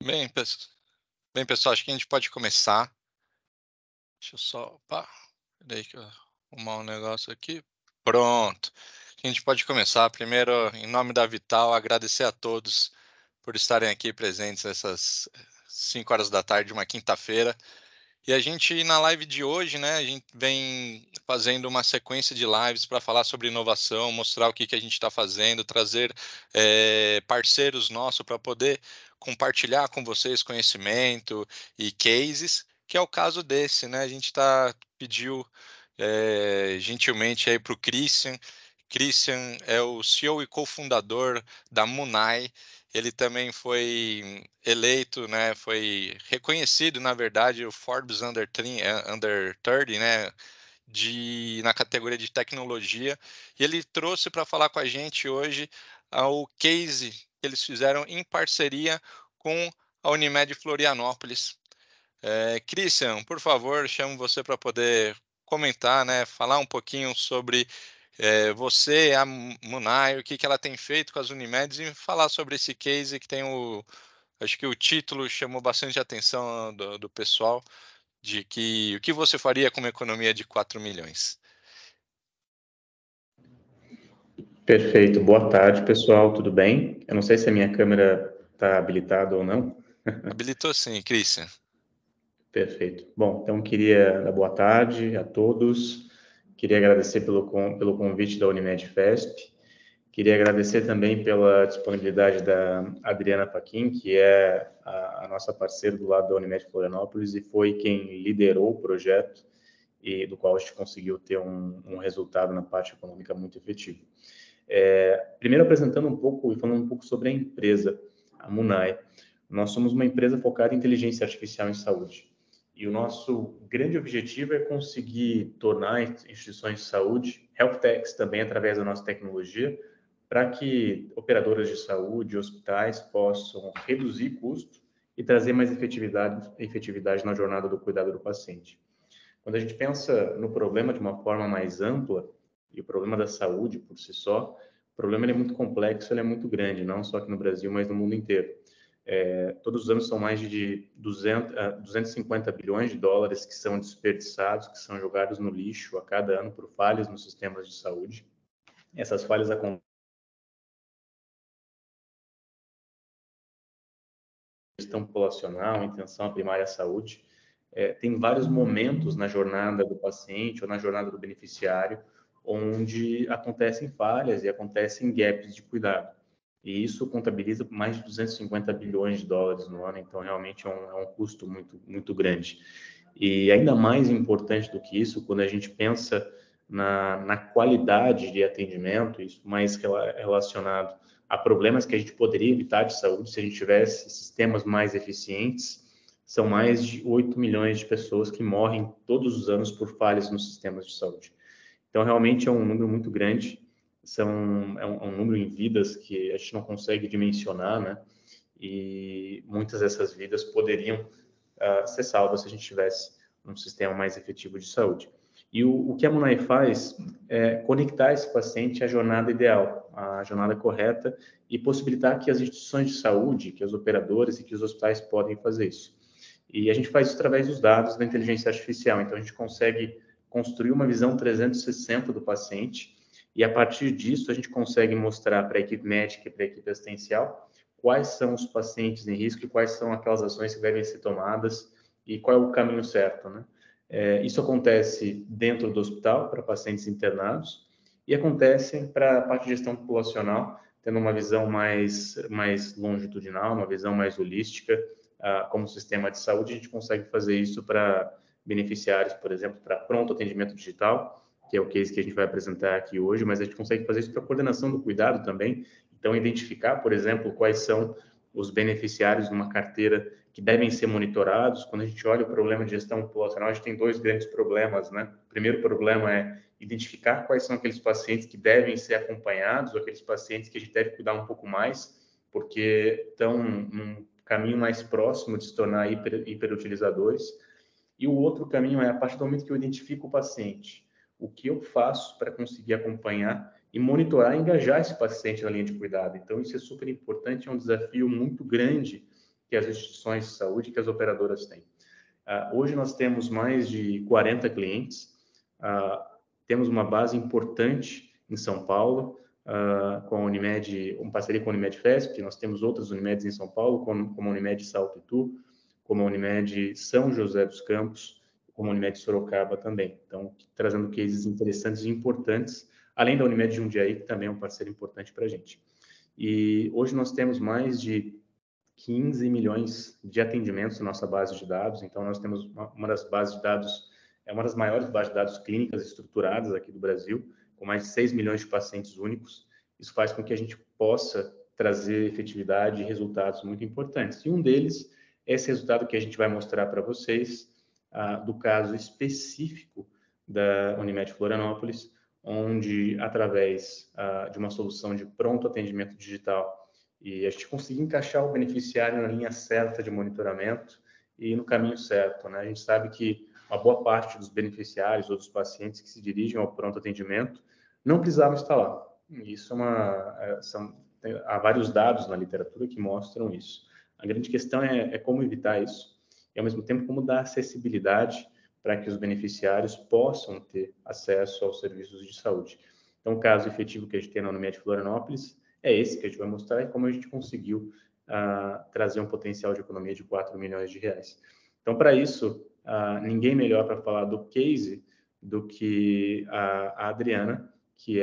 Bem, pessoal, acho que a gente pode começar. Deixa eu só, opa, peraí que eu arrumar um negócio aqui. Pronto. A gente pode começar. Primeiro, em nome da Vital, agradecer a todos por estarem aqui presentes essas 5 horas da tarde, uma quinta-feira. E a gente, na live de hoje, né, a gente vem fazendo uma sequência de lives para falar sobre inovação, mostrar o que a gente está fazendo, trazer parceiros nossos para poder compartilhar com vocês conhecimento e cases, que é o caso desse, né? A gente pediu gentilmente aí para o Christian. Christian é o CEO e cofundador da Munai. Ele também foi eleito, né, foi reconhecido, na verdade, o Forbes Under 30, né, na categoria de tecnologia. E ele trouxe para falar com a gente hoje o case que eles fizeram em parceria com a Unimed Florianópolis. Christian, por favor, chamo você para poder comentar, né, falar um pouquinho sobre você, a Munai, o que ela tem feito com as Unimeds e falar sobre esse case que tem acho que o título chamou bastante atenção do pessoal, de que o que você faria com uma economia de 4 milhões. Perfeito. Boa tarde, pessoal. Tudo bem? Eu não sei se a minha câmera está habilitada ou não. Habilitou sim, Christian. Perfeito. Bom, então queria dar boa tarde a todos. Queria agradecer pelo convite da Unimed FESP. Queria agradecer também pela disponibilidade da Adriana Paquim, que é a nossa parceira do lado da Unimed Florianópolis e foi quem liderou o projeto e do qual a gente conseguiu ter um resultado na parte econômica muito efetivo. Primeiro apresentando um pouco e falando um pouco sobre a empresa, a Munai. Nós somos uma empresa focada em inteligência artificial em saúde. E o nosso grande objetivo é conseguir tornar instituições de saúde, health techs também através da nossa tecnologia, para que operadoras de saúde e hospitais possam reduzir custo e trazer mais efetividade na jornada do cuidado do paciente. Quando a gente pensa no problema de uma forma mais ampla, e o problema da saúde por si só, o problema é muito complexo, ele é muito grande, não só aqui no Brasil, mas no mundo inteiro. Todos os anos são mais de 250 bilhões de dólares que são desperdiçados, que são jogados no lixo a cada ano por falhas nos sistemas de saúde. Essas falhas acontecem gestão populacional, intenção primária à saúde. Tem vários momentos na jornada do paciente ou na jornada do beneficiário onde acontecem falhas e acontecem gaps de cuidado. E isso contabiliza mais de 250 bilhões de dólares no ano, então realmente é um custo muito, muito grande. E ainda mais importante do que isso, quando a gente pensa na qualidade de atendimento, isso mais relacionado a problemas que a gente poderia evitar de saúde se a gente tivesse sistemas mais eficientes, são mais de 8 milhões de pessoas que morrem todos os anos por falhas nos sistemas de saúde. Então, realmente é um número muito grande, é um número em vidas que a gente não consegue dimensionar, né? E muitas dessas vidas poderiam ser salvas se a gente tivesse um sistema mais efetivo de saúde. E o que a Munai faz é conectar esse paciente à jornada ideal, à jornada correta, e possibilitar que as instituições de saúde, que os operadores e que os hospitais podem fazer isso. E a gente faz isso através dos dados da inteligência artificial. Então, a gente consegue construir uma visão 360 do paciente e, a partir disso, a gente consegue mostrar para a equipe médica e para a equipe assistencial quais são os pacientes em risco e quais são aquelas ações que devem ser tomadas e qual é o caminho certo, né? Isso acontece dentro do hospital para pacientes internados e acontece para a parte de gestão populacional, tendo uma visão mais longitudinal, uma visão mais holística, como sistema de saúde. A gente consegue fazer isso para beneficiários, por exemplo, para pronto atendimento digital, que é o case que a gente vai apresentar aqui hoje, mas a gente consegue fazer isso para coordenação do cuidado também. Então, identificar, por exemplo, quais são os beneficiários de uma carteira que devem ser monitorados. Quando a gente olha o problema de gestão populacional, a gente tem dois grandes problemas, né? O primeiro problema é identificar quais são aqueles pacientes que devem ser acompanhados, ou aqueles pacientes que a gente deve cuidar um pouco mais, porque estão num caminho mais próximo de se tornar hiperutilizadores. E o outro caminho é, a partir do momento que eu identifico o paciente, o que eu faço para conseguir acompanhar e monitorar e engajar esse paciente na linha de cuidado. Então, isso é super importante, é um desafio muito grande que as instituições de saúde, que as operadoras têm. Hoje nós temos mais de 40 clientes, temos uma base importante em São Paulo, com a Unimed, uma parceria com a Unimed Fesp, nós temos outras Unimeds em São Paulo, como a Unimed Salto Itu, como a Unimed São José dos Campos, como a Unimed Sorocaba também. Então, trazendo cases interessantes e importantes, além da Unimed Jundiaí, que também é um parceiro importante para a gente. E hoje nós temos mais de 15 milhões de atendimentos na nossa base de dados, então nós temos uma das bases de dados, uma das maiores bases de dados clínicas estruturadas aqui do Brasil, com mais de 6 milhões de pacientes únicos. Isso faz com que a gente possa trazer efetividade e resultados muito importantes. E um deles é esse resultado que a gente vai mostrar para vocês, do caso específico da Unimed Florianópolis, onde, através de uma solução de pronto atendimento digital, e a gente conseguir encaixar o beneficiário na linha certa de monitoramento e no caminho certo, né? A gente sabe que uma boa parte dos beneficiários ou dos pacientes que se dirigem ao pronto atendimento não precisavam estar lá. Isso há vários dados na literatura que mostram isso. A grande questão é como evitar isso e, ao mesmo tempo, como dar acessibilidade para que os beneficiários possam ter acesso aos serviços de saúde. Então, o caso efetivo que a gente tem na Unimed Florianópolis é esse que a gente vai mostrar e como a gente conseguiu trazer um potencial de economia de 4 milhões de reais. Então, para isso, ninguém melhor para falar do case do que a Adriana, que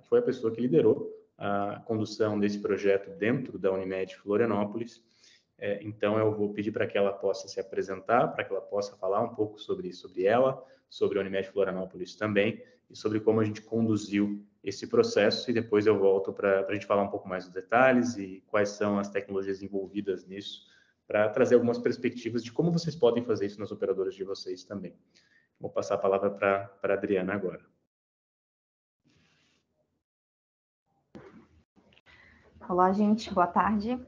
foi a pessoa que liderou a condução desse projeto dentro da Unimed Florianópolis. Então, eu vou pedir para que ela possa se apresentar, para que ela possa falar um pouco sobre ela, sobre a Unimed Florianópolis também, e sobre como a gente conduziu esse processo, e depois eu volto para a gente falar um pouco mais dos detalhes e quais são as tecnologias envolvidas nisso, para trazer algumas perspectivas de como vocês podem fazer isso nas operadoras de vocês também. Vou passar a palavra para a Adriana agora. Olá, gente, boa tarde.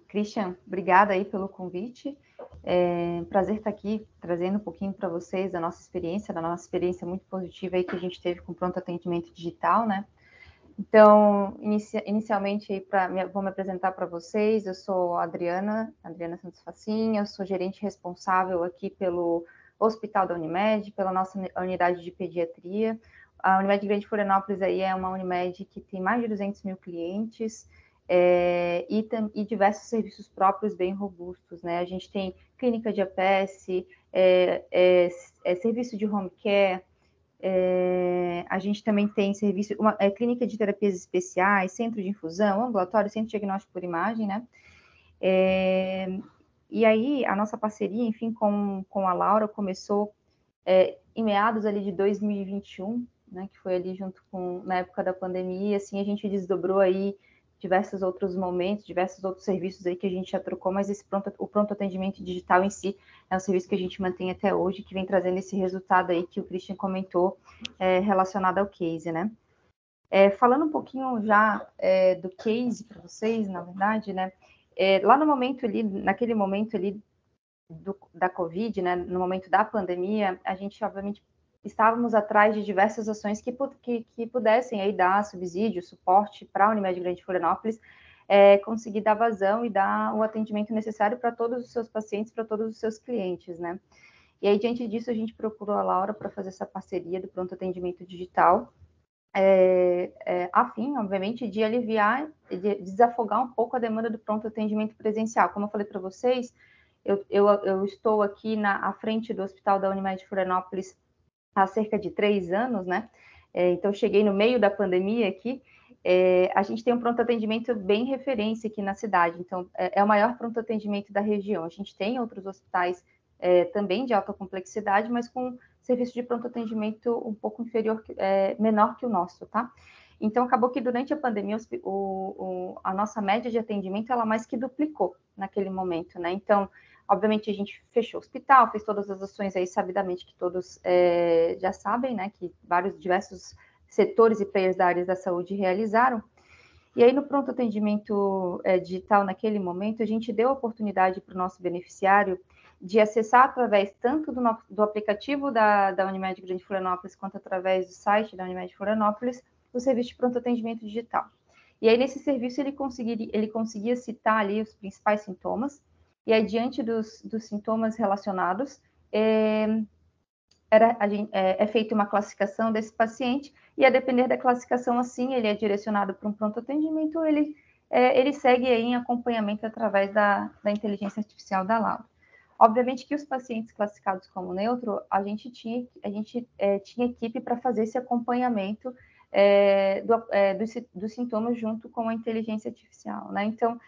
Christian, obrigada aí pelo convite. Prazer estar aqui trazendo um pouquinho para vocês da nossa experiência muito positiva aí que a gente teve com pronto atendimento digital, né? Então, inicialmente aí vou me apresentar para vocês. Eu sou a Adriana Santos Facin, eu sou gerente responsável aqui pelo Hospital da Unimed, pela nossa unidade de pediatria. A Unimed Grande Florianópolis aí é uma Unimed que tem mais de 200 mil clientes, e diversos serviços próprios bem robustos, né? A gente tem clínica de APS, serviço de home care, a gente também tem serviço, clínica de terapias especiais, centro de infusão, ambulatório, centro de diagnóstico por imagem, né? E aí, a nossa parceria, enfim, com a Laura começou em meados ali de 2021, né, que foi ali junto na época da pandemia, assim, a gente desdobrou aí diversos outros momentos, diversos outros serviços aí que a gente já trocou, mas o pronto atendimento digital em si é um serviço que a gente mantém até hoje, que vem trazendo esse resultado aí que o Christian comentou, relacionado ao case, né? Falando um pouquinho já do case para vocês, na verdade, né? Lá no momento ali, naquele momento ali da Covid, né, no momento da pandemia, a gente, obviamente, estávamos atrás de diversas ações que pudessem aí dar subsídio, suporte para a Unimed Grande Florianópolis, conseguir dar vazão e dar o atendimento necessário para todos os seus pacientes, para todos os seus clientes, né? E aí, diante disso, a gente procurou a Laura para fazer essa parceria do pronto atendimento digital, a fim, obviamente, de aliviar, de desafogar um pouco a demanda do pronto atendimento presencial. Como eu falei para vocês, eu estou aqui à frente do Hospital da Unimed Florianópolis há cerca de 3 anos, né? Então, cheguei no meio da pandemia aqui. A gente tem um pronto atendimento bem referência aqui na cidade, então, é o maior pronto atendimento da região. A gente tem outros hospitais também de alta complexidade, mas com serviço de pronto atendimento um pouco menor que o nosso, tá? Então, acabou que durante a pandemia, a nossa média de atendimento, ela mais que duplicou naquele momento, né? Então, obviamente, a gente fechou o hospital, fez todas as ações aí, sabidamente, que todos já sabem, né? Que diversos setores e players da área da saúde realizaram. E aí, no pronto atendimento digital, naquele momento, a gente deu a oportunidade para o nosso beneficiário de acessar através tanto do aplicativo da Unimed Grande Florianópolis, quanto através do site da Unimed Florianópolis, o serviço de pronto atendimento digital. E aí, nesse serviço, ele conseguia citar ali os principais sintomas, e aí, diante dos sintomas relacionados, é feita uma classificação desse paciente, e a depender da classificação, assim, ele é direcionado para um pronto atendimento, ou ele segue aí em acompanhamento através da inteligência artificial da Laura. Obviamente que os pacientes classificados como neutro, a gente tinha equipe para fazer esse acompanhamento dos sintomas junto com a inteligência artificial, né? Então,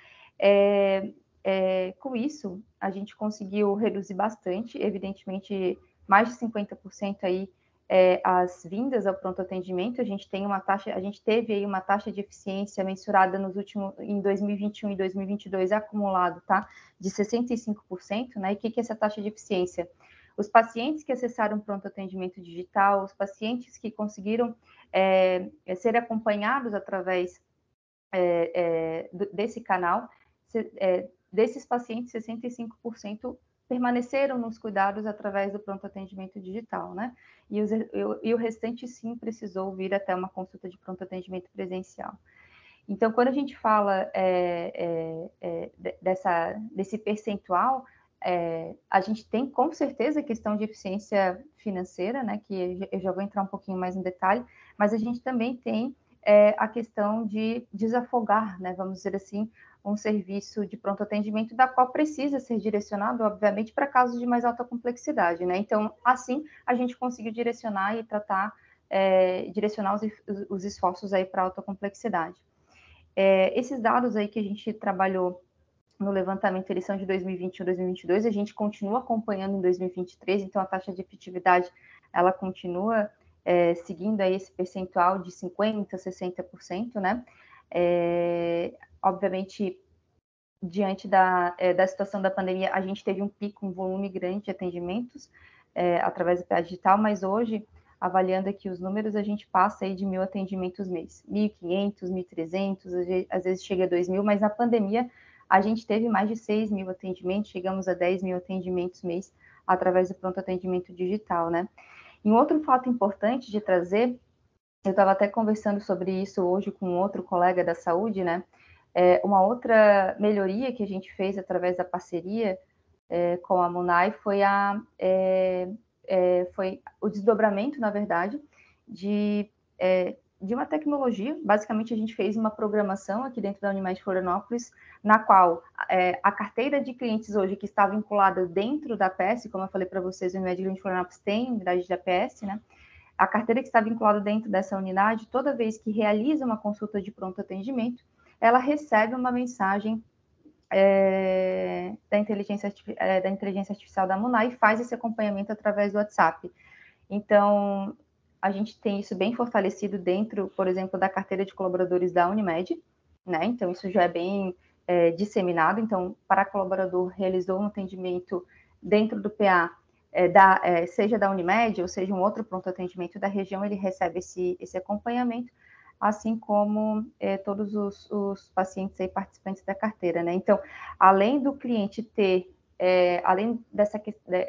com isso, a gente conseguiu reduzir bastante, evidentemente, mais de 50% aí as vindas ao pronto atendimento. A gente teve aí uma taxa de eficiência mensurada em 2021 e 2022 acumulado, tá? De 65%, né? E o que é essa taxa de eficiência? Os pacientes que acessaram o pronto atendimento digital, os pacientes que conseguiram ser acompanhados através desse canal, desses pacientes, 65% permaneceram nos cuidados através do pronto atendimento digital, né? E o restante, sim, precisou vir até uma consulta de pronto atendimento presencial. Então, quando a gente fala desse percentual, a gente tem, com certeza, a questão de eficiência financeira, né? Que eu já vou entrar um pouquinho mais no detalhe, mas a gente também tem a questão de desafogar, né? Vamos dizer assim, um serviço de pronto atendimento da qual precisa ser direcionado, obviamente, para casos de mais alta complexidade, né? Então, assim, a gente conseguiu direcionar e direcionar os esforços aí para alta complexidade. Esses dados aí que a gente trabalhou no levantamento, eles são de 2021 e 2022, a gente continua acompanhando em 2023, então a taxa de efetividade, ela continua seguindo aí esse percentual de 50%, 60%, né? Obviamente, diante da situação da pandemia, a gente teve um pico, um volume grande de atendimentos através do PA digital, mas hoje, avaliando aqui os números, a gente passa aí de 1.000 atendimentos mês, 1.500, 1.300, às vezes chega a 2.000, mas na pandemia a gente teve mais de 6.000 atendimentos, chegamos a 10.000 atendimentos mês através do pronto atendimento digital, né? E um outro fato importante de trazer, eu estava até conversando sobre isso hoje com outro colega da saúde, né? Uma outra melhoria que a gente fez através da parceria com a Munai foi o desdobramento, na verdade, de uma tecnologia. Basicamente, a gente fez uma programação aqui dentro da Unimed Florianópolis, na qual a carteira de clientes hoje que está vinculada dentro da APS, como eu falei para vocês, a Unimed Florianópolis tem unidade de APS, né? A carteira que está vinculada dentro dessa unidade, toda vez que realiza uma consulta de pronto atendimento, ela recebe uma mensagem da inteligência artificial da Munai e faz esse acompanhamento através do WhatsApp. Então, a gente tem isso bem fortalecido dentro, por exemplo, da carteira de colaboradores da Unimed, né? Então, isso já é bem disseminado. Então, para colaborador realizou um atendimento dentro do PA, seja da Unimed ou seja um outro pronto atendimento da região, ele recebe esse acompanhamento, assim como todos os pacientes aí participantes da carteira, né? Então, além do cliente ter, além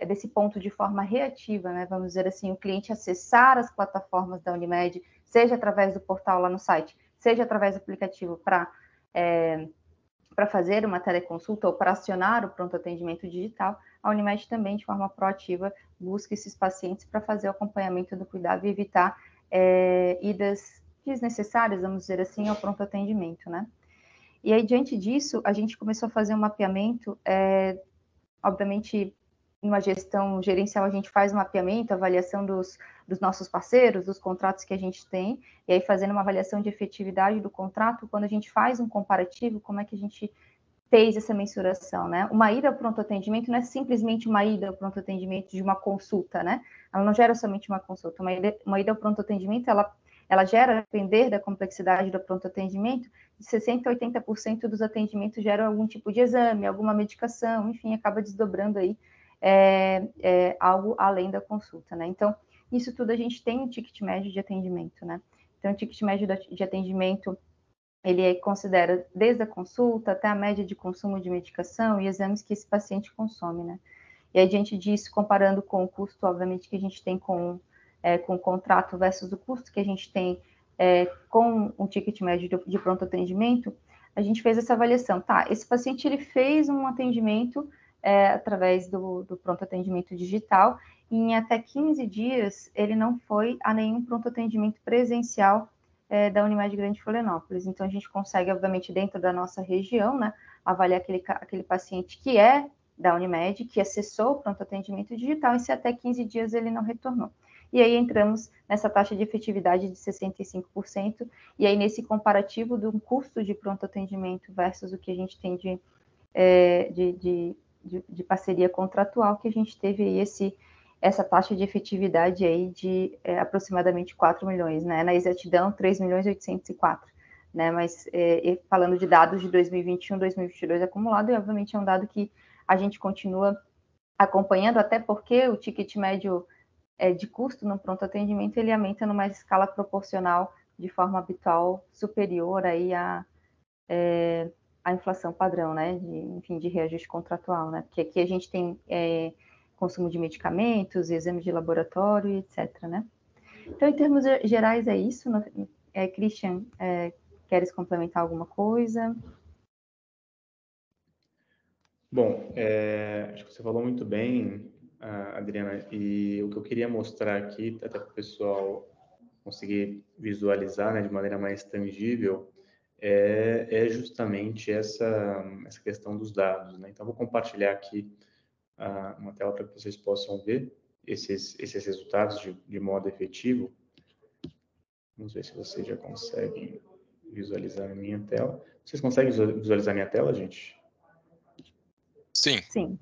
desse ponto de forma reativa, né, vamos dizer assim, o cliente acessar as plataformas da Unimed, seja através do portal lá no site, seja através do aplicativo para fazer uma teleconsulta ou para acionar o pronto atendimento digital, a Unimed também, de forma proativa, busca esses pacientes para fazer o acompanhamento do cuidado e evitar idas desnecessárias, vamos dizer assim, ao pronto atendimento, né? E aí, diante disso, a gente começou a fazer um mapeamento, obviamente, numa gestão gerencial, a gente faz um mapeamento, avaliação dos nossos parceiros, dos contratos que a gente tem, e aí fazendo uma avaliação de efetividade do contrato, quando a gente faz um comparativo, como é que a gente fez essa mensuração, né? Uma ida ao pronto atendimento não é simplesmente uma ida ao pronto atendimento de uma consulta, né? Ela não gera somente uma consulta, uma ida ao pronto atendimento, ela gera, a depender da complexidade do pronto atendimento, de 60% a 80% dos atendimentos geram algum tipo de exame, alguma medicação, enfim, acaba desdobrando aí algo além da consulta, né? Então, isso tudo a gente tem um ticket médio de atendimento, né? Então, o ticket médio de atendimento, ele considera desde a consulta até a média de consumo de medicação e exames que esse paciente consome, né? E aí, diante disso, comparando com o custo, obviamente, que a gente tem com o contrato versus o custo que a gente tem com um ticket médio de pronto atendimento, a gente fez essa avaliação. Tá, esse paciente ele fez um atendimento através do pronto atendimento digital, e em até 15 dias ele não foi a nenhum pronto atendimento presencial da Unimed Grande Florianópolis. Então, a gente consegue, obviamente, dentro da nossa região, né, avaliar aquele paciente que é da Unimed, que acessou o pronto atendimento digital, e se até 15 dias ele não retornou. E aí entramos nessa taxa de efetividade de 65%, e aí nesse comparativo do custo de pronto atendimento versus o que a gente tem de parceria contratual, que a gente teve aí essa taxa de efetividade aí de aproximadamente 4 milhões, né? Na exatidão, 3.804.000, né? Mas falando de dados de 2021, 2022 acumulado, e obviamente é um dado que a gente continua acompanhando, até porque o ticket médio de custo no pronto atendimento, ele aumenta numa escala proporcional de forma habitual superior aí à inflação padrão, né? De reajuste contratual, né? Porque aqui a gente tem consumo de medicamentos, exames de laboratório, etc., né? Então, em termos gerais, é isso. Christian, queres complementar alguma coisa? Bom, acho que você falou muito bem, Adriana, e o que eu queria mostrar aqui, até para o pessoal conseguir visualizar, né, de maneira mais tangível, é justamente essa questão dos dados, né? Então, vou compartilhar aqui uma tela para que vocês possam ver esses resultados de modo efetivo. Vamos ver se vocês já conseguem visualizar a minha tela. Vocês conseguem visualizar a minha tela, gente? Sim. Sim.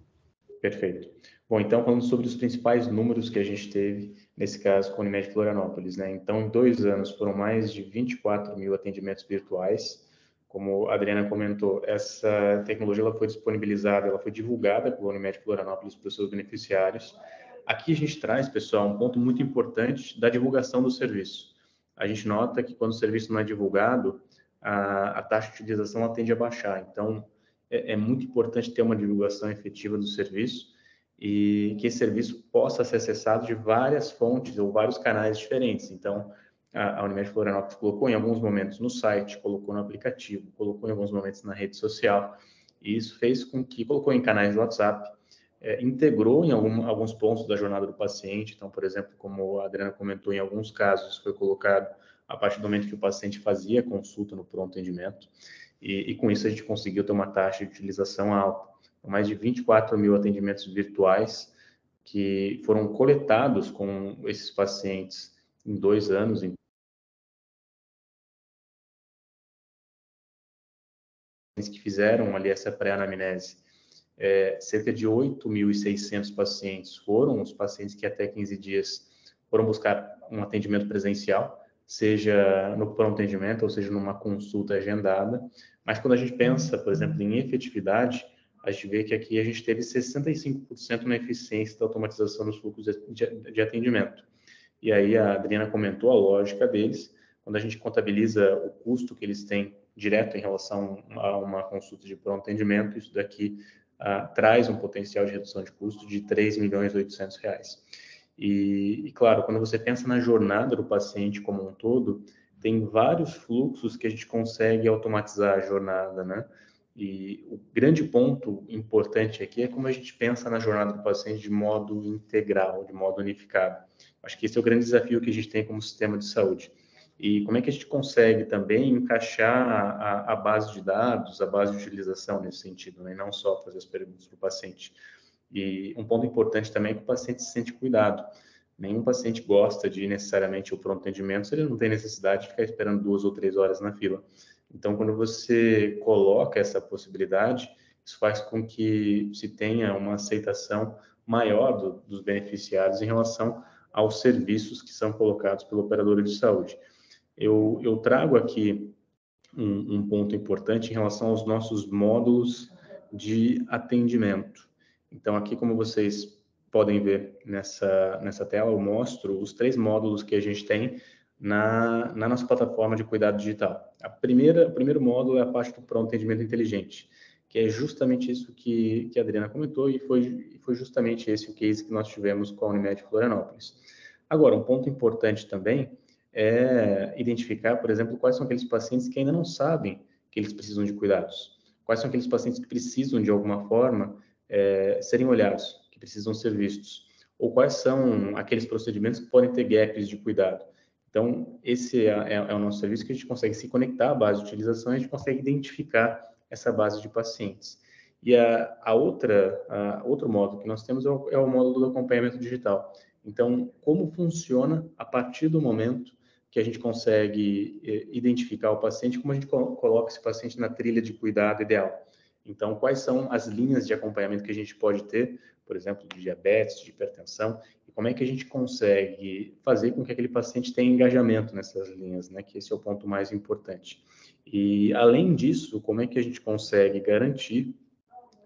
Perfeito. Bom, então, falando sobre os principais números que a gente teve, nesse caso, com a Unimed Florianópolis, né? Então, em 2 anos, foram mais de 24 mil atendimentos virtuais. Como a Adriana comentou, essa tecnologia ela foi disponibilizada, ela foi divulgada pela Unimed Florianópolis para os seus beneficiários. Aqui a gente traz, pessoal, um ponto muito importante da divulgação do serviço. A gente nota que quando o serviço não é divulgado, a taxa de utilização ela tende a baixar. Então, é muito importante ter uma divulgação efetiva do serviço e que esse serviço possa ser acessado de várias fontes ou vários canais diferentes. Então, a Unimed Florianópolis colocou em alguns momentos no site, colocou no aplicativo, colocou em alguns momentos na rede social, e isso fez com que colocou em canais de WhatsApp, integrou em alguns pontos da jornada do paciente. Então, por exemplo, como a Adriana comentou, em alguns casos foi colocado a partir do momento que o paciente fazia consulta no pronto atendimento. E com isso a gente conseguiu ter uma taxa de utilização alta. Mais de 24 mil atendimentos virtuais que foram coletados com esses pacientes em 2 anos. Que fizeram ali essa pré-anamnese. Cerca de 8.600 pacientes foram os pacientes que até 15 dias foram buscar um atendimento presencial, seja no pronto atendimento ou seja numa consulta agendada. Mas quando a gente pensa, por exemplo, em efetividade, a gente vê que aqui a gente teve 65% na eficiência da automatização dos fluxos de atendimento. E aí a Adriana comentou a lógica deles, quando a gente contabiliza o custo que eles têm direto em relação a uma consulta de pronto atendimento, isso daqui traz um potencial de redução de custo de R$ 3.800.000. E, claro, quando você pensa na jornada do paciente como um todo, tem vários fluxos que a gente consegue automatizar a jornada, né? E o grande ponto importante aqui é como a gente pensa na jornada do paciente de modo integral, de modo unificado. Acho que esse é o grande desafio que a gente tem como sistema de saúde. E como é que a gente consegue também encaixar a base de dados, a base de utilização nesse sentido, né? E não só fazer as perguntas para o paciente. E um ponto importante também é que o paciente se sente cuidado. Nenhum paciente gosta de ir necessariamente ao pronto atendimento se ele não tem necessidade de ficar esperando 2 ou 3 horas na fila. Então, quando você coloca essa possibilidade, isso faz com que se tenha uma aceitação maior dos beneficiários em relação aos serviços que são colocados pelo operador de saúde. Eu trago aqui um ponto importante em relação aos nossos módulos de atendimento. Então, aqui, como vocês podem ver nessa tela, eu mostro os 3 módulos que a gente tem na nossa plataforma de cuidado digital. O primeiro módulo é a parte do pronto atendimento inteligente, que é justamente isso que a Adriana comentou, e foi justamente esse o case que nós tivemos com a Unimed Florianópolis. Agora, um ponto importante também é identificar, por exemplo, quais são aqueles pacientes que ainda não sabem que eles precisam de cuidados. Quais são aqueles pacientes que precisam, de alguma forma, serem olhados, que precisam ser vistos. Ou quais são aqueles procedimentos que podem ter gaps de cuidado. Então, esse é o nosso serviço, que a gente consegue se conectar à base de utilização e a gente consegue identificar essa base de pacientes. E outro modo que nós temos é o módulo do acompanhamento digital. Então, como funciona a partir do momento que a gente consegue identificar o paciente, como a gente coloca esse paciente na trilha de cuidado ideal. Então, quais são as linhas de acompanhamento que a gente pode ter, por exemplo, de diabetes, de hipertensão, e como é que a gente consegue fazer com que aquele paciente tenha engajamento nessas linhas, né? Que esse é o ponto mais importante. E, além disso, como é que a gente consegue garantir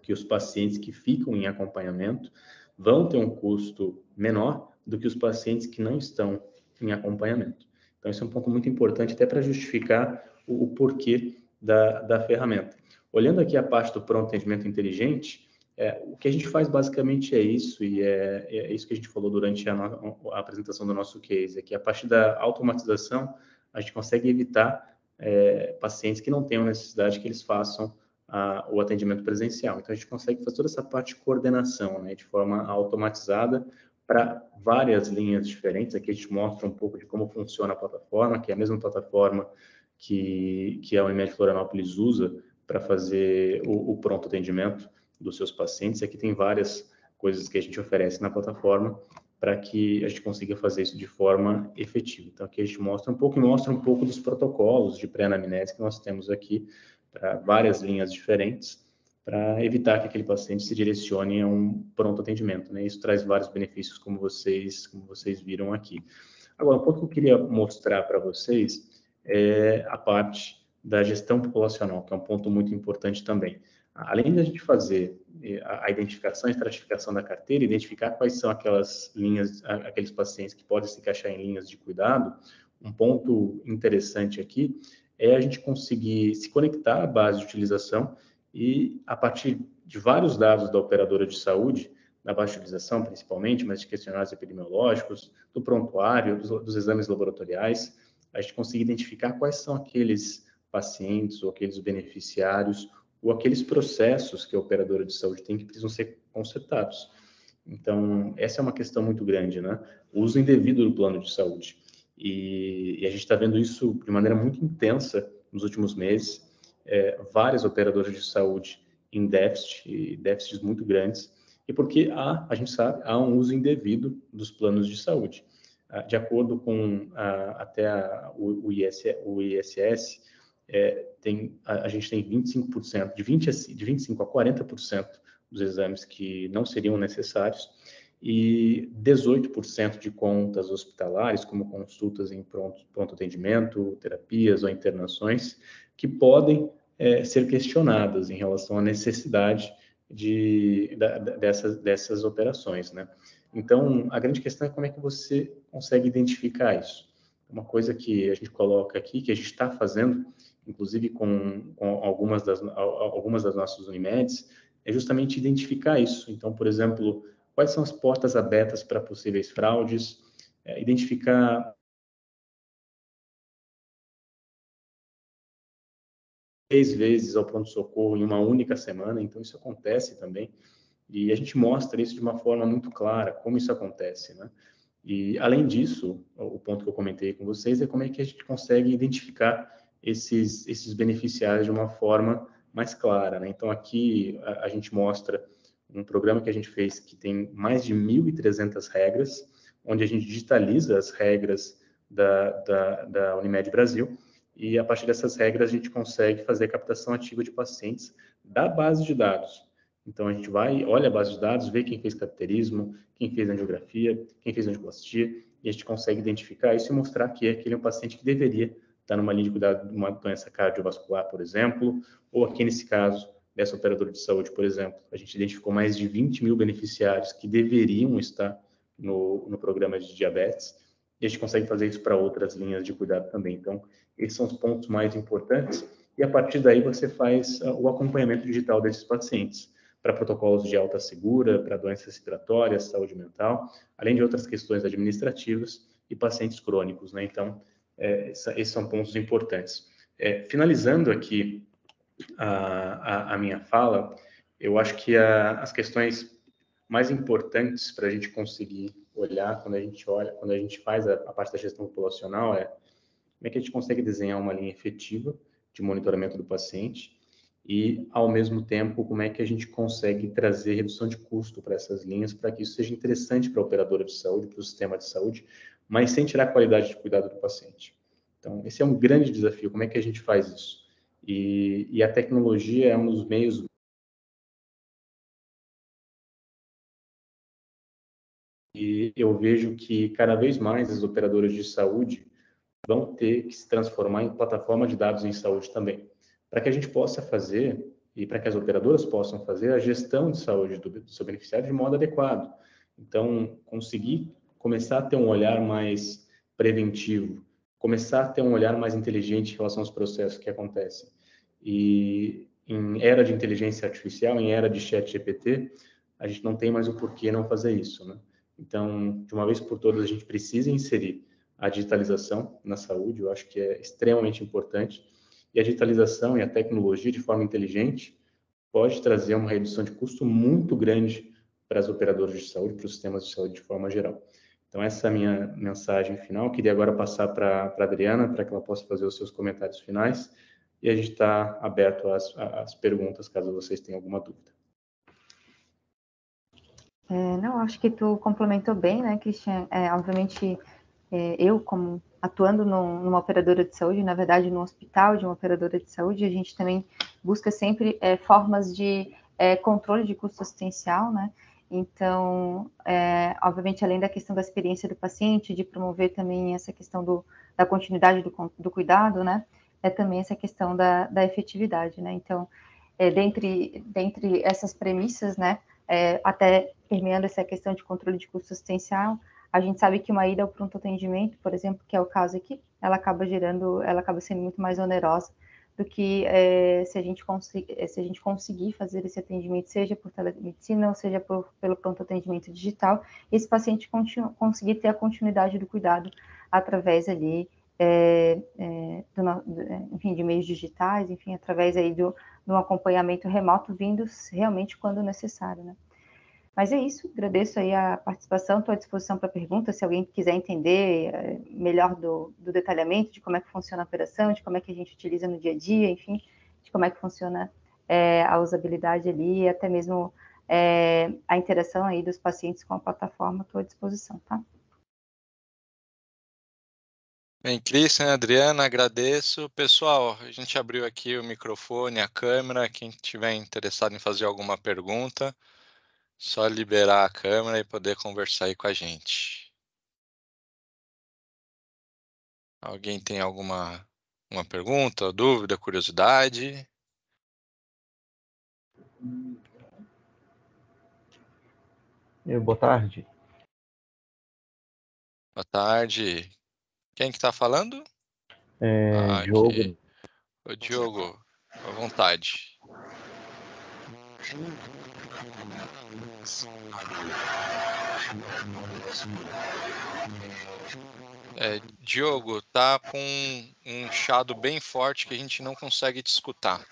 que os pacientes que ficam em acompanhamento vão ter um custo menor do que os pacientes que não estão em acompanhamento. Então, esse é um ponto muito importante até para justificar o porquê da ferramenta. Olhando aqui a parte do pronto atendimento inteligente, o que a gente faz basicamente é isso, e é isso que a gente falou durante a apresentação do nosso case, é que a partir da automatização, a gente consegue evitar pacientes que não tenham necessidade que eles façam o atendimento presencial. Então, a gente consegue fazer toda essa parte de coordenação, né, de forma automatizada para várias linhas diferentes. Aqui a gente mostra um pouco de como funciona a plataforma, que é a mesma plataforma que a Unimed Florianópolis usa para fazer o pronto atendimento dos seus pacientes. Aqui tem várias coisas que a gente oferece na plataforma para que a gente consiga fazer isso de forma efetiva. Então, aqui a gente mostra um pouco dos protocolos de pré-anamnese que nós temos aqui para várias linhas diferentes, para evitar que aquele paciente se direcione a um pronto atendimento, né? Isso traz vários benefícios, como vocês viram aqui. Agora, um ponto que eu queria mostrar para vocês é a parte da gestão populacional, que é um ponto muito importante também. Além da gente fazer a identificação e estratificação da carteira, identificar quais são aquelas linhas, aqueles pacientes que podem se encaixar em linhas de cuidado, um ponto interessante aqui é a gente conseguir se conectar à base de utilização e, a partir de vários dados da operadora de saúde, na base de utilização principalmente, mas de questionários epidemiológicos, do prontuário, dos exames laboratoriais, a gente conseguir identificar quais são aqueles pacientes ou aqueles beneficiários ou aqueles processos que a operadora de saúde tem que precisam ser consertados. Então, essa é uma questão muito grande, né? O uso indevido do plano de saúde. E a gente está vendo isso de maneira muito intensa nos últimos meses. Várias operadoras de saúde em déficits muito grandes, e porque a gente sabe, há um uso indevido dos planos de saúde. De acordo com o ISS, a gente tem 25%, de 25% a 40% dos exames que não seriam necessários, e 18% de contas hospitalares, como consultas em pronto atendimento, terapias ou internações, que podem ser questionadas em relação à necessidade dessas operações, né? Então, a grande questão é como é que você consegue identificar isso. Uma coisa que a gente coloca aqui, que a gente está fazendo, inclusive com algumas das nossas Unimeds, é justamente identificar isso. Então, por exemplo, quais são as portas abertas para possíveis fraudes, identificar 3 vezes ao pronto-socorro em uma única semana, então isso acontece também, e a gente mostra isso de uma forma muito clara, como isso acontece, né? E, além disso, o ponto que eu comentei com vocês é como é que a gente consegue identificar esses beneficiários de uma forma mais clara, né? Então, aqui a gente mostra um programa que a gente fez que tem mais de 1.300 regras, onde a gente digitaliza as regras da Unimed Brasil, e a partir dessas regras a gente consegue fazer a captação ativa de pacientes da base de dados. Então, a gente olha a base de dados, vê quem fez cateterismo, quem fez angiografia, quem fez angioplastia, e a gente consegue identificar isso e mostrar que aquele é um paciente que deveria estar numa linha de cuidado de uma doença cardiovascular, por exemplo, ou aqui nesse caso, dessa operadora de saúde, por exemplo, a gente identificou mais de 20 mil beneficiários que deveriam estar no programa de diabetes, e a gente consegue fazer isso para outras linhas de cuidado também. Então, esses são os pontos mais importantes, e a partir daí você faz o acompanhamento digital desses pacientes, para protocolos de alta segura, para doenças respiratórias, saúde mental, além de outras questões administrativas e pacientes crônicos, né? Então, Esses são pontos importantes. Finalizando aqui a minha fala, eu acho que as questões mais importantes para a gente conseguir olhar quando a gente faz a parte da gestão populacional como é que a gente consegue desenhar uma linha efetiva de monitoramento do paciente e, ao mesmo tempo, como é que a gente consegue trazer redução de custo para essas linhas, para que isso seja interessante para a operadora de saúde, para o sistema de saúde, mas sem tirar a qualidade de cuidado do paciente. Então, esse é um grande desafio, como é que a gente faz isso? E a tecnologia é um dos meios. E eu vejo que cada vez mais as operadoras de saúde vão ter que se transformar em plataforma de dados em saúde também, para que a gente possa fazer e para que as operadoras possam fazer a gestão de saúde do seu beneficiário de modo adequado. Então, conseguir começar a ter um olhar mais preventivo, começar a ter um olhar mais inteligente em relação aos processos que acontecem. E em era de inteligência artificial, em era de chat GPT, a gente não tem mais o porquê não fazer isso, né? Então, de uma vez por todas, a gente precisa inserir a digitalização na saúde, eu acho que é extremamente importante. E a digitalização e a tecnologia de forma inteligente pode trazer uma redução de custo muito grande para as operadoras de saúde, para os sistemas de saúde de forma geral. Então, essa é a minha mensagem final. Queria agora passar para a Adriana, para que ela possa fazer os seus comentários finais. E a gente está aberto às perguntas, caso vocês tenham alguma dúvida. Não, acho que tu complementou bem, né, Christian? Obviamente, eu, como atuando numa operadora de saúde, na verdade, no hospital de uma operadora de saúde, a gente também busca sempre formas de controle de custo assistencial, né? Então, obviamente, além da questão da experiência do paciente, de promover também essa questão da continuidade do cuidado, né? É também essa questão da efetividade, né? Então, dentre essas premissas, né? Até permeando essa questão de controle de custo assistencial, a gente sabe que uma ida ao pronto atendimento, por exemplo, que é o caso aqui, ela acaba sendo muito mais onerosa do que se a gente conseguir fazer esse atendimento, seja por telemedicina ou seja pelo pronto atendimento digital, esse paciente conseguir ter a continuidade do cuidado através ali, enfim, de meios digitais, enfim, através aí de um acompanhamento remoto, vindo realmente quando necessário, né? Mas é isso, agradeço aí a participação, estou à disposição para perguntas, se alguém quiser entender melhor do detalhamento, de como é que funciona a operação, de como é que a gente utiliza no dia a dia, enfim, de como é que funciona a usabilidade ali, até mesmo a interação aí dos pacientes com a plataforma, estou à disposição, tá? Bem, Christian, Adriana, agradeço. Pessoal, a gente abriu aqui o microfone, a câmera, quem estiver interessado em fazer alguma pergunta, só liberar a câmera e poder conversar aí com a gente. Alguém tem alguma pergunta, dúvida, curiosidade? Boa tarde. Boa tarde. Quem que está falando? Diogo. Aqui. Ô, Diogo, à vontade. Diogo, tá com um chiado bem forte que a gente não consegue te escutar.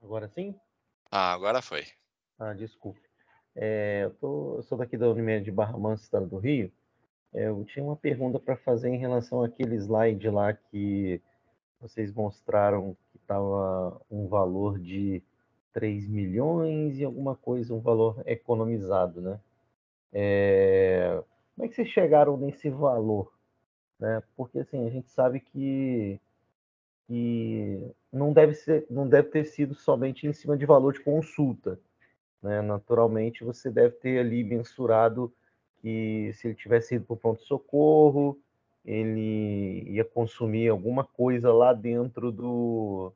Agora sim? Agora foi. Desculpe. Eu sou daqui da Unimed de Barra Mansa, estado do Rio. Eu tinha uma pergunta para fazer em relação àquele slide lá que vocês mostraram que estava um valor de 3 milhões e alguma coisa, um valor economizado, né? Como é que vocês chegaram nesse valor? Né? Porque assim, a gente sabe que não deve ter sido somente em cima de valor de consulta, né? Naturalmente, você deve ter ali mensurado que se ele tivesse ido para o pronto-socorro, ele ia consumir alguma coisa lá dentro do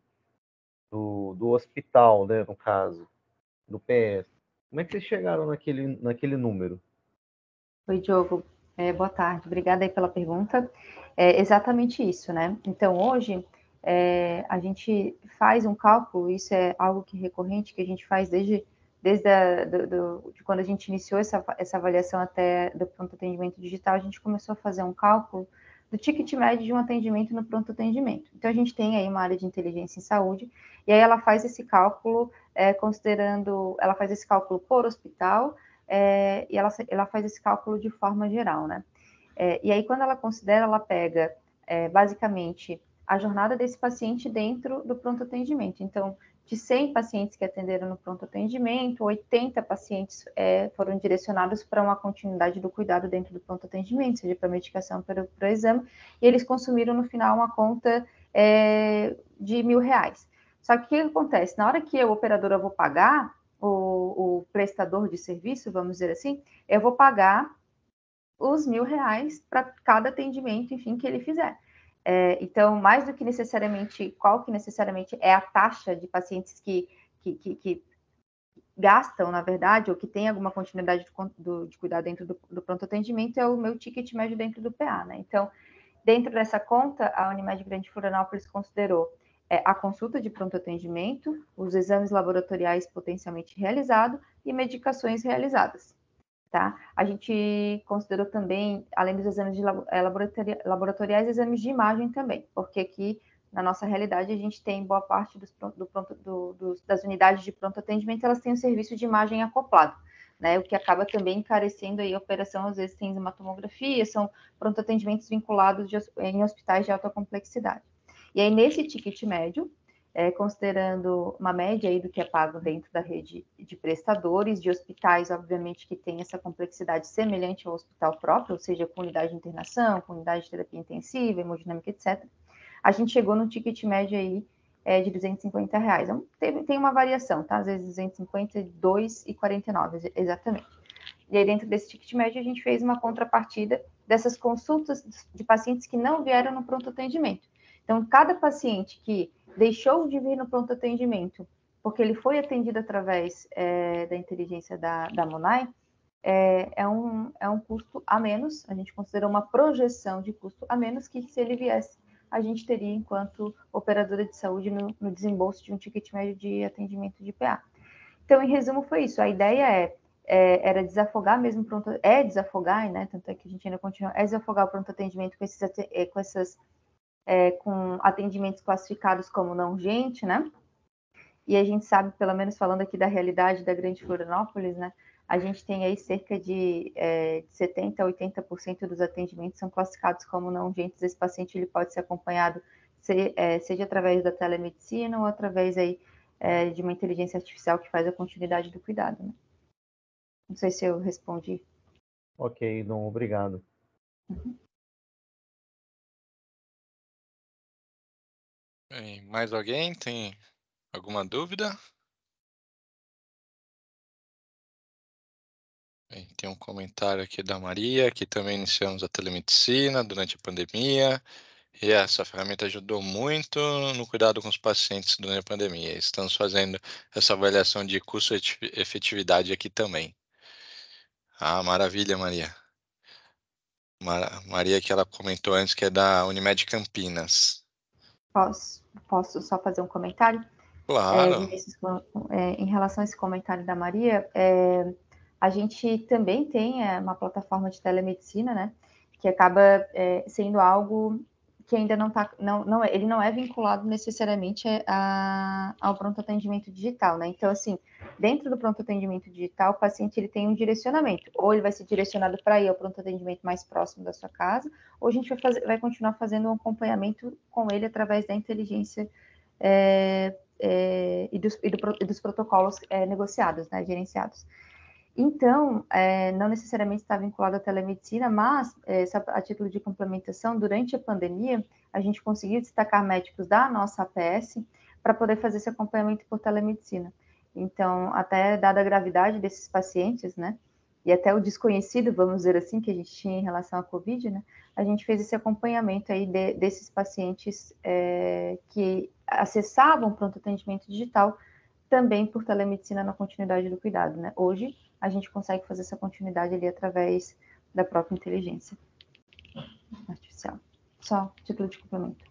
hospital, né? No caso, do PS. Como é que vocês chegaram naquele número? Oi, Diogo. Boa tarde. Obrigada aí pela pergunta. É exatamente isso, né? Então, hoje, a gente faz um cálculo, isso é algo que é recorrente, que a gente faz desde de quando a gente iniciou essa avaliação até do pronto atendimento digital, a gente começou a fazer um cálculo do ticket médio de um atendimento no pronto atendimento. Então, a gente tem aí uma área de inteligência em saúde, e aí ela faz esse cálculo ela faz esse cálculo por hospital, e ela faz esse cálculo de forma geral, né? E aí, quando ela considera, ela pega, basicamente, a jornada desse paciente dentro do pronto atendimento. Então, de 100 pacientes que atenderam no pronto atendimento, 80 pacientes foram direcionados para uma continuidade do cuidado dentro do pronto atendimento, seja para medicação, para o exame, e eles consumiram no final uma conta de R$1.000. Só que o que acontece? Na hora que eu, operadora, vou pagar, o prestador de serviço, vamos dizer assim, eu vou pagar os R$1.000 para cada atendimento, enfim, que ele fizer. Então, mais do que necessariamente, qual que necessariamente é a taxa de pacientes que gastam, na verdade, ou que tem alguma continuidade de cuidar dentro do pronto atendimento, é o meu ticket médio dentro do PA, né? Então, dentro dessa conta, a Unimed Grande Florianópolis considerou a consulta de pronto atendimento, os exames laboratoriais potencialmente realizados e medicações realizadas. Tá? A gente considerou também, além dos exames laboratoriais, exames de imagem também, porque aqui, na nossa realidade, a gente tem boa parte das unidades de pronto atendimento, elas têm um serviço de imagem acoplado, né? O que acaba também encarecendo aí a operação, às vezes tem uma tomografia, são pronto atendimentos vinculados em hospitais de alta complexidade. E aí, nesse ticket médio, considerando uma média aí do que é pago dentro da rede de prestadores, de hospitais, obviamente, que tem essa complexidade semelhante ao hospital próprio, ou seja, com unidade de internação, com unidade de terapia intensiva, hemodinâmica, etc. A gente chegou no ticket médio aí de R$250. Então, tem uma variação, tá? Às vezes 250, 2,49, exatamente. E aí, dentro desse ticket médio, a gente fez uma contrapartida dessas consultas de pacientes que não vieram no pronto atendimento. Então, cada paciente que deixou de vir no pronto atendimento, porque ele foi atendido através da inteligência da Monai, é um custo a menos, a gente considera uma projeção de custo a menos que se ele viesse, a gente teria enquanto operadora de saúde no desembolso de um ticket médio de atendimento de PA. Então, em resumo, foi isso. A ideia era desafogar mesmo desafogar, né? Tanto é que a gente ainda continua, desafogar o pronto atendimento com atendimentos classificados como não urgente, né? E a gente sabe, pelo menos falando aqui da realidade da Grande Florianópolis, né? A gente tem aí cerca de 70% a 80% dos atendimentos são classificados como não urgentes. Esse paciente ele pode ser acompanhado, seja através da telemedicina ou através aí, de uma inteligência artificial que faz a continuidade do cuidado, né? Não sei se eu respondi. Ok, Dom, obrigado. Uhum. Bem, mais alguém tem alguma dúvida? Bem, tem um comentário aqui da Maria, que também iniciamos a telemedicina durante a pandemia, e essa ferramenta ajudou muito no cuidado com os pacientes durante a pandemia. Estamos fazendo essa avaliação de custo-efetividade aqui também. Ah, maravilha, Maria. Maria, que ela comentou antes, que é da Unimed Campinas. Posso só fazer um comentário? Claro. Vinícius, em relação a esse comentário da Maria, a gente também tem uma plataforma de telemedicina, né, que acaba sendo algo que ainda ele não é vinculado necessariamente ao pronto atendimento digital, né? Então, assim, dentro do pronto atendimento digital, o paciente ele tem um direcionamento, ou ele vai ser direcionado para ir ao pronto atendimento mais próximo da sua casa, ou a gente vai continuar fazendo um acompanhamento com ele através da inteligência e dos protocolos negociados, né, gerenciados. Então, não necessariamente está vinculado à telemedicina, mas, a título de complementação, durante a pandemia, a gente conseguiu destacar médicos da nossa APS para poder fazer esse acompanhamento por telemedicina. Então, até dada a gravidade desses pacientes, né, e até o desconhecido, vamos dizer assim, que a gente tinha em relação à Covid, né, a gente fez esse acompanhamento aí desses pacientes que acessavam o pronto atendimento digital também por telemedicina na continuidade do cuidado, né? Hoje, a gente consegue fazer essa continuidade ali através da própria inteligência artificial. Só título de complemento.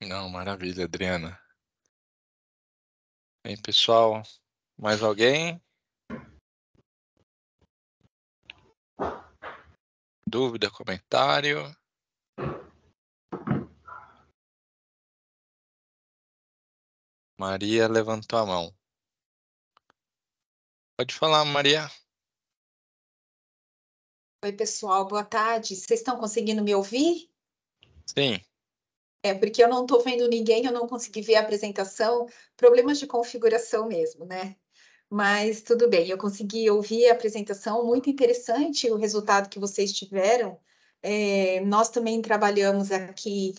Não, maravilha, Adriana. Bem, pessoal, mais alguém? Dúvida, comentário? Maria levantou a mão. Pode falar, Maria. Oi, pessoal, boa tarde. Vocês estão conseguindo me ouvir? Sim. É porque eu não estou vendo ninguém, eu não consegui ver a apresentação. Problemas de configuração mesmo, né? Mas tudo bem, eu consegui ouvir a apresentação, muito interessante o resultado que vocês tiveram. Nós também trabalhamos aqui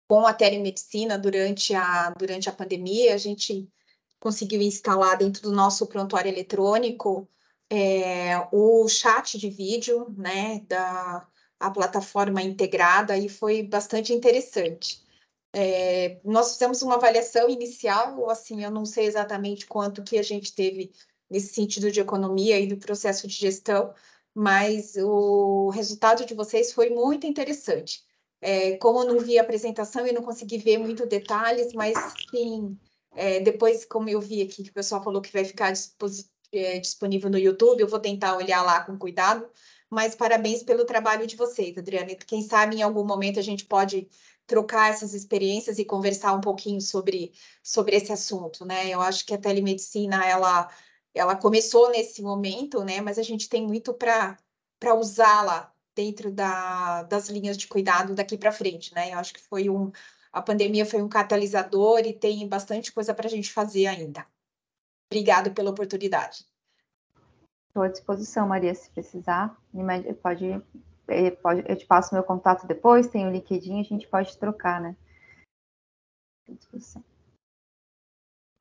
com a telemedicina durante a pandemia. A gente conseguiu instalar dentro do nosso prontuário eletrônico o chat de vídeo, né, a plataforma integrada, e foi bastante interessante. Nós fizemos uma avaliação inicial, assim, eu não sei exatamente quanto que a gente teve nesse sentido de economia e do processo de gestão, mas o resultado de vocês foi muito interessante. Como eu não vi a apresentação, eu não consegui ver muito detalhes, mas sim, depois, como eu vi aqui que o pessoal falou que vai ficar disponível no YouTube, eu vou tentar olhar lá com cuidado, mas parabéns pelo trabalho de vocês, Adriana. Quem sabe em algum momento a gente pode trocar essas experiências e conversar um pouquinho sobre esse assunto, né? Eu acho que a telemedicina, ela começou nesse momento, né? Mas a gente tem muito para usá-la dentro das linhas de cuidado daqui para frente, né? Eu acho que a pandemia foi um catalisador e tem bastante coisa para a gente fazer ainda. Obrigada pela oportunidade. Estou à disposição, Maria, se precisar. Pode, eu te passo meu contato depois, tem o LinkedIn, a gente pode trocar, né? Estou à disposição.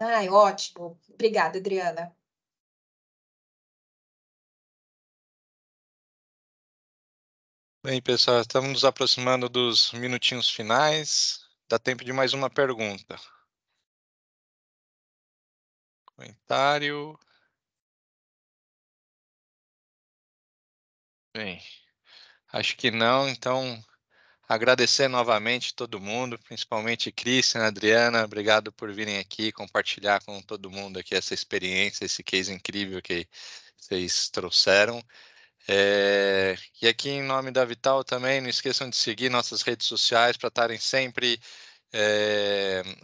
Ai, ótimo. Obrigada, Adriana. Bem, pessoal, estamos nos aproximando dos minutinhos finais. Dá tempo de mais uma pergunta. Comentário. Bem, acho que não, então agradecer novamente todo mundo, principalmente Christian, Adriana, obrigado por virem aqui compartilhar com todo mundo aqui essa experiência, esse case incrível que vocês trouxeram. E aqui em nome da Vital também, não esqueçam de seguir nossas redes sociais para estarem sempre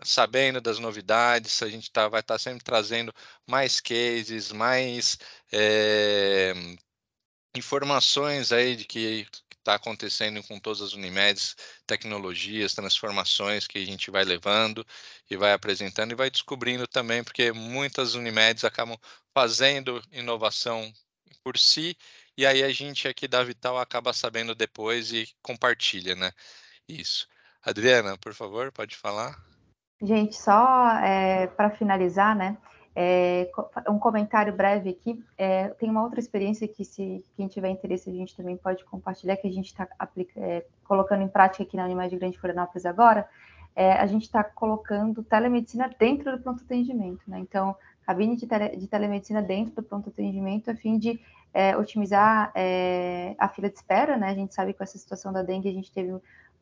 sabendo das novidades. A gente vai estar sempre trazendo mais cases, mais informações aí de que está acontecendo com todas as Unimedes, tecnologias, transformações que a gente vai levando e vai apresentando e vai descobrindo também, porque muitas Unimedes acabam fazendo inovação por si, e aí a gente aqui da Vital acaba sabendo depois e compartilha, né? Isso. Adriana, por favor, pode falar. Gente, só para finalizar, né? Um comentário breve aqui. Tem uma outra experiência que, se quem tiver interesse, a gente também pode compartilhar, que a gente está colocando em prática aqui na Unimed Grande Florianópolis agora. A gente está colocando telemedicina dentro do pronto atendimento, né? Então, cabine de telemedicina dentro do pronto atendimento, a fim de otimizar a fila de espera, né? A gente sabe que com essa situação da dengue a gente teve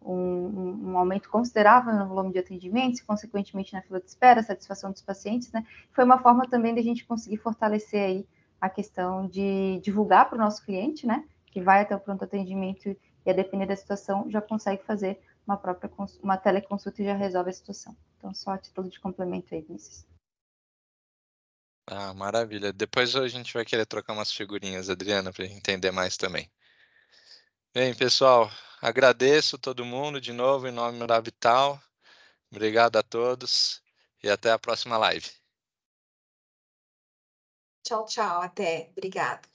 um aumento considerável no volume de atendimentos, consequentemente na fila de espera, satisfação dos pacientes, né? Foi uma forma também de a gente conseguir fortalecer aí a questão de divulgar para o nosso cliente, né? Que vai até o pronto atendimento e, a depender da situação, já consegue fazer uma teleconsulta e já resolve a situação. Então, só a título de complemento aí, Vinícius. Ah, maravilha. Depois a gente vai querer trocar umas figurinhas, Adriana, para entender mais também. Bem, pessoal, agradeço todo mundo de novo em nome da Vital. Obrigado a todos e até a próxima live. Tchau, tchau. Até. Obrigada.